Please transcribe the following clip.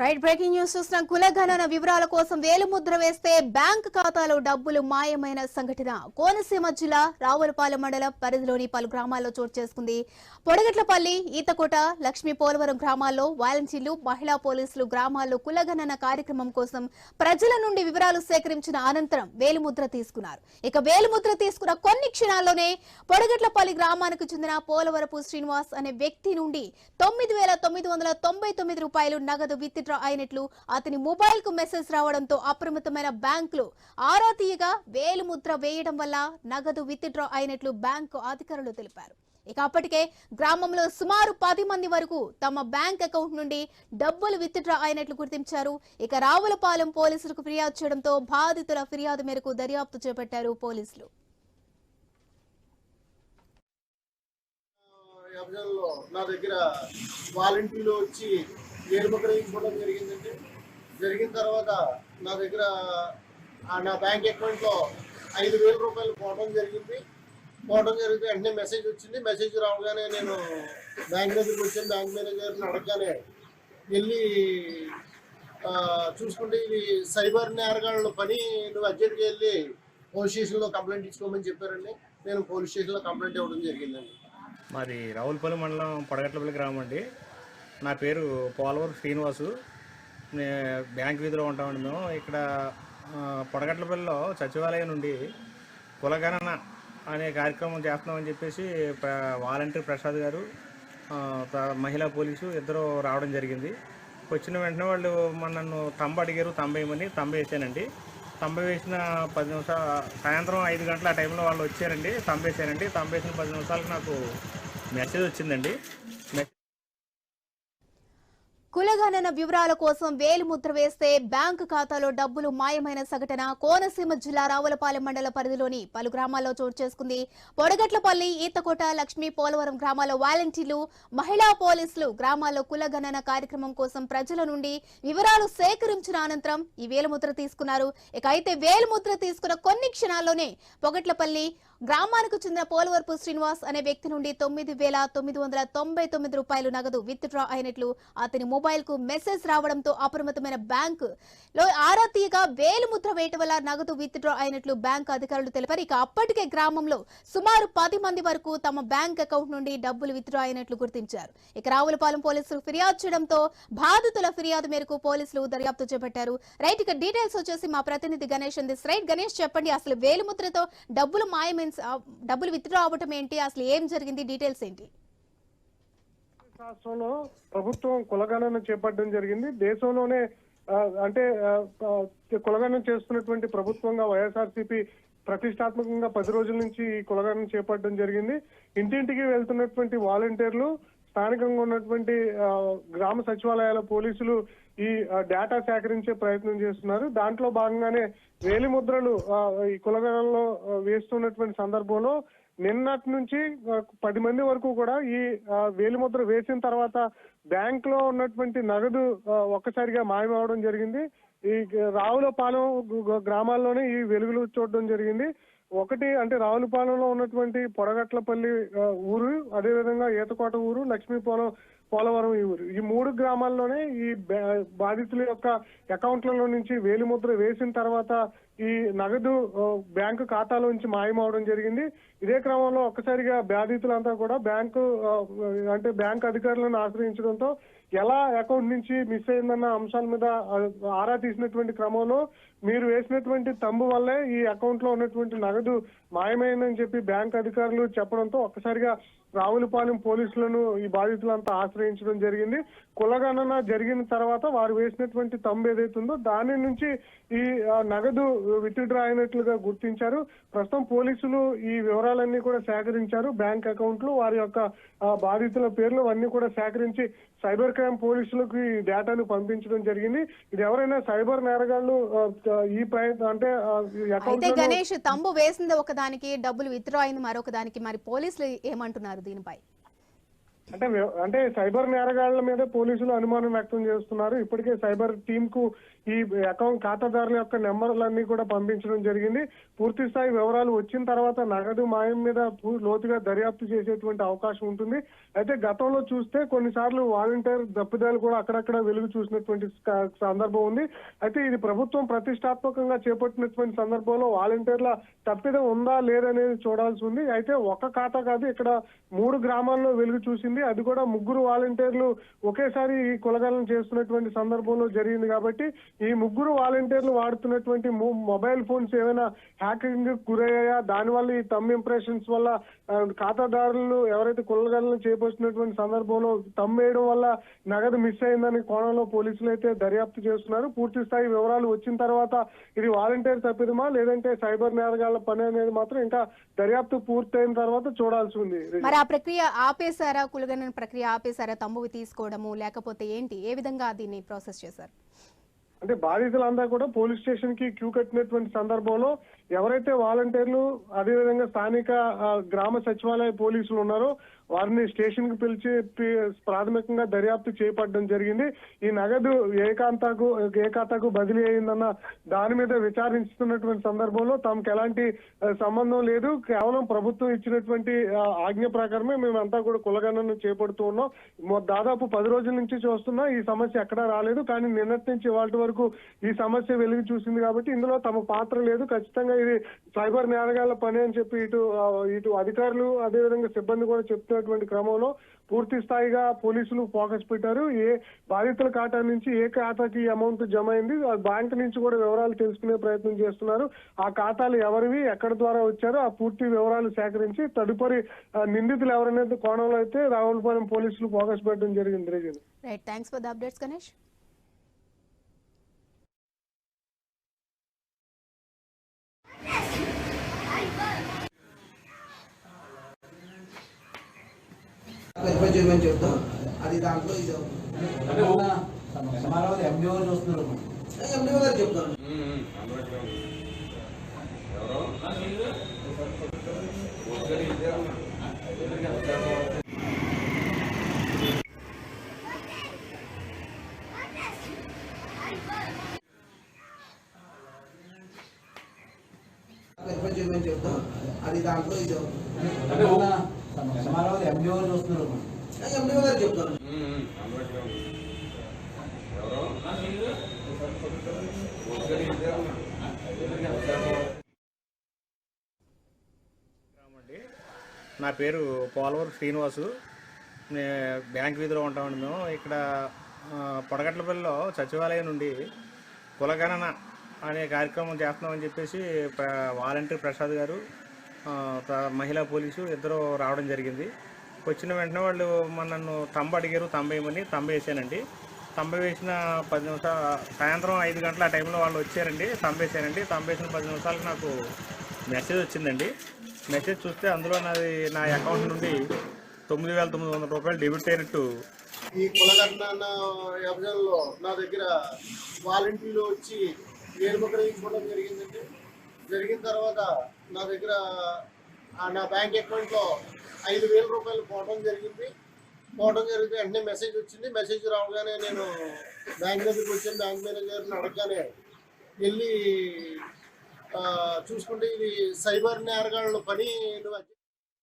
Right breaking news చూస్తున్నాం. కులగణన వివరాల కోసం వేలుముద్ర వేస్తే బ్యాంక్ ఖాతాలో డబ్బులు మాయమైన సంఘటన కోనసీమ జిల్లా రావులపాలెం మండలం పరిధిలోని పలు గ్రామాల్లో చోటు చేసుకుంది. పొడగట్లపల్లి, ఈతకోట, లక్ష్మీ పోలవరం గ్రామాల్లో వాలంటీర్లు, మహిళా పోలీసులు గ్రామాల్లో కులగణన కార్యక్రమం కోసం ప్రజల నుండి వివరాలు సేకరించిన అనంతరం వేలుముద్ర తీసుకున్నారు. ఇక వేలుముద్ర తీసుకున్న కొన్ని క్షణాల్లోనే పొడగట్లపల్లి గ్రామానికి చెందిన పోలవరపు శ్రీనివాస్ అనే వ్యక్తి నుండి 9,999 రూపాయలు నగదు విత్డ్రా అయినట్లు అతని మొబైల్ కు మెసేజ్ రావడంతో అప్రమత్తమైన బ్యాంకులు ఆరా తీయగా వేలుముద్ర వేయడం వల్ల నగదు విత్డ్రా అయినట్లు బ్యాంకు అధికారులు తెలిపారు. ఇక అప్పటికే గ్రామంలో సుమారు 10 మంది వరకు తమ బ్యాంక్ అకౌంట్ నుండి డబ్బులు విత్డ్రా అయినట్లు గుర్తించారు. ఇక రావులపాలెం పోలీసులకు ఫిర్యాదు చేయడంతో బాధితుల ఫిర్యాదు మేరకు దర్యాప్తు చేపట్టారు పోలీసులు. నా దగ్గర వాలంటీర్లు వచ్చి వేలుముద్ర వేయించుకోవడం జరిగిందండి. జరిగిన తర్వాత నా దగ్గర నా బ్యాంక్ అకౌంట్లో 5,000 రూపాయలు పోవడం జరిగింది. వెంటనే మెసేజ్ వచ్చింది. మెసేజ్ రావగానే నేను బ్యాంక్ దగ్గరికి వచ్చాను. బ్యాంక్ మేనేజర్ని అడగగానే వెళ్ళి చూసుకుంటే ఇది సైబర్ నేరగాళ్ళ పని, నువ్వు అర్జెంట్గా వెళ్ళి పోలీస్ స్టేషన్లో కంప్లైంట్ ఇచ్చుకోమని చెప్పారండి. నేను పోలీస్ స్టేషన్లో కంప్లైంట్ ఇవ్వడం జరిగిందండి. మాది రావులపల్లి మండలం పొడగట్లపల్లి గ్రామం అండి. నా పేరు పోలవరం శ్రీనివాసు. బ్యాంక్ వీధిలో ఉంటామండి మేము. ఇక్కడ పొడగట్లపల్లిలో సచివాలయం నుండి కులగణన అనే కార్యక్రమం చేస్తున్నామని చెప్పేసి వాలంటీర్ ప్రసాద్ గారు, మహిళా పోలీసు ఇద్దరు రావడం జరిగింది. వచ్చిన వెంటనే వాళ్ళు నన్ను అడిగారు, వేయమని వేసానండి. వేసిన 10 నిమిషాలు, సాయంత్రం 5 గంటల ఆ టైంలో వాళ్ళు వచ్చారండి. వేసానండి. వేసిన 10 నిమిషాలకు నాకు మెసేజ్ వచ్చిందండి. కులగణన వివరాల కోసం వేలుముద్ర వేస్తే బ్యాంకు ఖాతాలో డబ్బులు మాయమైన సంఘటన కోనసీమ జిల్లా రావులపాలెం మండల పరిధిలోని పలు గ్రామాల్లో చోటు చేసుకుంది. పొడగట్లపల్లి, ఈతకోట, లక్ష్మీ పోలవరం గ్రామాల్లో వాలంటీర్లు, మహిళా పోలీసులు గ్రామాల్లో కులగణన కార్యక్రమం కోసం ప్రజల నుండి వివరాలు సేకరించిన అనంతరం ఈ వేలుముద్ర తీసుకున్నారు. ఇక అయితే వేలుముద్ర తీసుకున్న కొన్ని క్షణాల్లోనే పొగట్లపల్లి గ్రామానికి చెందిన పోలవరపు శ్రీనివాస్ అనే వ్యక్తి నుండి 9,999 రూపాయలు నగదు విత్డ్రా అయినట్లు అతని మొబైల్ కు మెసేజ్ రావడంతో అప్రమత్తమైన బ్యాంకు లో ఆరా తీయగా వేలుముద్ర వేయటం వల్ల నగదు విత్డ్రా అయినట్లు బ్యాంకు అధికారులు తెలిపారు. ఇక అప్పటికే గ్రామంలో సుమారు 10 మంది వరకు తమ బ్యాంక్ అకౌంట్ నుండి డబ్బులు విత్డ్రా అయినట్లు గుర్తించారు. ఇక రావులపాలెం పోలీసులు ఫిర్యాదు చేయడంతో బాధితుల ఫిర్యాదు మేరకు పోలీసులు దర్యాప్తు చేపట్టారు. రైట్, ఇక డీటెయిల్స్ వచ్చేసి మా ప్రతినిధి గణేష్ అంది. రైట్ గణేష్, చెప్పండి, అసలు వేలుముద్రతో డబ్బులు విత్డ్రా అవ్వటం ఏంటి, అసలు ఏం జరిగింది, డీటెయిల్స్ ఏంటి? రాష్ట్రంలో ప్రభుత్వం కులగణన చేపట్టడం జరిగింది. దేశంలోనే అంటే కులగణన చేస్తున్నటువంటి ప్రభుత్వంగా వైఎస్ఆర్సీపీ ప్రతిష్టాత్మకంగా 10 రోజుల నుంచి ఈ కులగణన చేపట్టడం జరిగింది. ఇంటింటికి వెళ్తున్నటువంటి వాలంటీర్లు, స్థానికంగా ఉన్నటువంటి గ్రామ సచివాలయాల పోలీసులు ఈ డేటా సేకరించే ప్రయత్నం చేస్తున్నారు. దాంట్లో భాగంగానే వేలిముద్రలు ఈ కులగణనలో వేస్తున్నటువంటి సందర్భంలో నిన్నటి నుంచి 10 మంది వరకు కూడా ఈ వేలిముద్ర వేసిన తర్వాత బ్యాంక్ లో ఉన్నటువంటి నగదు ఒక్కసారిగా మాయమవడం జరిగింది. ఈ రావులపాలెం గ్రామాల్లోనే ఈ వెలుగులు చూడడం జరిగింది. ఒకటి అంటే రావులపాలెంలో ఉన్నటువంటి పొడగట్లపల్లి ఊరు, అదేవిధంగా ఈతకోట ఊరు, లక్ష్మీ పోలవరం ఈ ఊరు, ఈ 3 గ్రామాల్లోనే ఈ బాధితుల యొక్క అకౌంట్లలో నుంచి వేలిముద్ర వేసిన తర్వాత ఈ నగదు బ్యాంకు ఖాతాలోంచి మాయమవడం జరిగింది. ఇదే క్రమంలో ఒక్కసారిగా బాధితులంతా కూడా బ్యాంక్ అధికారులను ఆశ్రయించడంతో ఎలా అకౌంట్ నుంచి మిస్ అయిందన్న అంశాల మీద ఆరా తీసినటువంటి క్రమంలో మీరు వేసినటువంటి తంబు వల్లే ఈ అకౌంట్ లో ఉన్నటువంటి నగదు మాయమైందని చెప్పి బ్యాంక్ అధికారులు చెప్పడంతో ఒక్కసారిగా రావులపాలెం పోలీసులను ఈ బాధితులంతా ఆశ్రయించడం జరిగింది. కులగణన జరిగిన తర్వాత వారు వేసినటువంటి తంబు ఏదైతుందో దాని నుంచి ఈ నగదు విత్డ్రా అయినట్లుగా గుర్తించారు. ప్రస్తుతం పోలీసులు ఈ వివరాలన్నీ కూడా సేకరించారు. బ్యాంక్ అకౌంట్లు, వారి యొక్క బాధితుల పేర్లు అన్ని కూడా సేకరించి సైబర్ క్రైమ్ పోలీసులకు ఈ డేటాను పంపించడం జరిగింది. ఇది ఎవరైనా సైబర్ నేరగాళ్లు ఈ ప్రయత్నం అంటే గణేష్, తంబు వేసింది ఒకదానికి, డబ్బులు విత్డ్రా అయింది మరొక దానికి, మరి పోలీసులు ఏమంటున్నారు దీనిపై? అంటే సైబర్ నేరగాళ్ల మీద పోలీసులు అనుమానం వ్యక్తం చేస్తున్నారు. ఇప్పటికే సైబర్ టీమ్ కు ఈ అకౌంట్ ఖాతాదారుల యొక్క నెంబర్లన్నీ కూడా పంపించడం జరిగింది. పూర్తి స్థాయి వివరాలు వచ్చిన తర్వాత నగదు మాయం మీద లోతుగా దర్యాప్తు చేసేటువంటి అవకాశం ఉంటుంది. అయితే గతంలో చూస్తే కొన్నిసార్లు వాలంటీర్ తప్పిదాలు కూడా అక్కడక్కడ వెలుగు చూసినటువంటి సందర్భం ఉంది. అయితే ఇది ప్రభుత్వం ప్రతిష్టాత్మకంగా చేపట్టినటువంటి సందర్భంలో వాలంటీర్ల తప్పిదం ఉందా లేదనేది చూడాల్సి ఉంది. అయితే ఒక ఖాతా కాదు, ఇక్కడ 3 గ్రామాల్లో వెలుగు చూసింది. అది కూడా 3 వాలంటీర్లు ఒకేసారి ఈ కులగణన చేస్తున్నటువంటి సందర్భంలో జరిగింది. కాబట్టి ఈ 3 వాలంటీర్లు వాడుతున్నటువంటి మొబైల్ ఫోన్స్ ఏమైనా హ్యాకింగ్ గురయ్యాయా, దానివల్ల ఈ థంబ్ ఇంప్రెషన్స్ వల్ల ఖాతాదారులు ఎవరైతే కులగణన చేపడుతున్నటువంటి సందర్భంలో థంబ్ వేయడం వల్ల నగదు మిస్ అయిందని కోణంలో పోలీసులు అయితే దర్యాప్తు చేస్తున్నారు. పూర్తి స్థాయి వివరాలు వచ్చిన తర్వాత ఇది వాలంటీర్ తప్పిదమా లేదంటే సైబర్ నేరగాళ్ల పని అనేది మాత్రం ఇంకా దర్యాప్తు పూర్తయిన తర్వాత చూడాల్సి ఉంది. మరి ఆ ప్రక్రియ ఆపేశారా, కులగణన ప్రక్రియ ఆపేశారా, తంబువి తీసుకోవడము లేకపోతే ఏంటి, ఏ విధంగా దీన్ని ప్రాసెస్ చేశారు? అంటే బాధితులంతా కూడా పోలీస్ స్టేషన్ కి క్యూ కట్టినటువంటి సందర్భంలో ఎవరైతే వాలంటీర్లు అదేవిధంగా స్థానిక గ్రామ సచివాలయ పోలీసులు ఉన్నారో వారిని స్టేషన్ కి పిలిచి ప్రాథమికంగా దర్యాప్తు చేపట్టడం జరిగింది. ఈ నగదు ఏ ఖాతాకు బదిలీ అయిందన్న దాని మీద విచారిస్తున్నటువంటి సందర్భంలో తమకు ఎలాంటి సంబంధం లేదు, కేవలం ప్రభుత్వం ఇచ్చినటువంటి ఆజ్ఞ ప్రకారమే మేమంతా కూడా కులగణన చేపడుతూ ఉన్నాం. దాదాపు 10 రోజుల నుంచి చూస్తున్నా ఈ సమస్య ఎక్కడా రాలేదు. కానీ నిన్నటి నుంచి ఇవాళ వరకు ఈ సమస్య వెలుగు చూసింది. కాబట్టి ఇందులో తమ పాత్ర లేదు, ఖచ్చితంగా ఇది సైబర్ నేరగాళ్ల పని అని చెప్పి ఇటు అధికారులు అదేవిధంగా సిబ్బంది కూడా చెప్తున్నటువంటి క్రమంలో పూర్తి స్థాయిగా పోలీసులు ఫోకస్ పెట్టారు. ఏ బాధితుల ఖాతా నుంచి ఏ ఖాతాకి అమౌంట్ జమ అయింది, బ్యాంక్ నుంచి కూడా వివరాలు తెలుసుకునే ప్రయత్నం చేస్తున్నారు. ఆ ఖాతాలు ఎవరివి, ఎక్కడి ద్వారా వచ్చారో ఆ పూర్తి వివరాలు సేకరించి తదుపరి నిందితులు ఎవరనేది కోణంలో అయితే రావులపాలెం పోలీసులు ఫోకస్ పెట్టడం జరిగింది. Right, thanks for the updates Ganesh. Verify చేయమని చెప్తాం. అది దాంట్లో ఇది ఎండిఓ చూస్తున్నారు, ఎండిఓ గారు చెప్తాను. వెరిఫై చేయమని చెప్తాం. అది దాంట్లో ఇది ఎండిఓ చూస్తున్నారు, ఎండిఓ గారు చెప్తాను. నా పేరు పోలవరం శ్రీనివాసు. బ్యాంక్ వీధిలో ఉంటామండి మేము. ఇక్కడ పొడగట్లపల్లిలో సచివాలయం నుండి కులగణన అనే కార్యక్రమం చేస్తున్నామని చెప్పేసి వాలంటీర్ ప్రసాద్ గారు మహిళా పోలీసు ఇద్దరు రావడం జరిగింది. వచ్చిన వెంటనే వాళ్ళు నన్ను తంబ అడిగారు, తంబేయమని తంబేసానండి. తంబ వేసిన 10 నిమిషాలు, సాయంత్రం 5 గంటల ఆ టైంలో వాళ్ళు వచ్చారండి. తంబేసానండి. తంబేసిన 10 నిమిషాలకు నాకు మెసేజ్ వచ్చిందండి. మెసేజ్ చూస్తే అందులో నా అకౌంట్ నుండి 9,900 రూపాయలు డెబిట్ అయినట్టు. ఈ కులగణన వ్యవజనంలో నా దగ్గర వాలంటీర్లు వచ్చి వేలుముద్రించుకోవడం జరిగిందండి. జరిగిన తర్వాత నా దగ్గర నా బ్యాంక్ అకౌంట్లో 5,000 రూపాయలు పోవడం జరిగింది. వెంటనే మెసేజ్ వచ్చింది. మెసేజ్ రావగానే నేను బ్యాంక్ దగ్గరికి వచ్చాను. బ్యాంక్ మేనేజర్ని అడగగానే వెళ్ళి చూసుకుంటే ఇది సైబర్ నేరగాళ్ళ పని.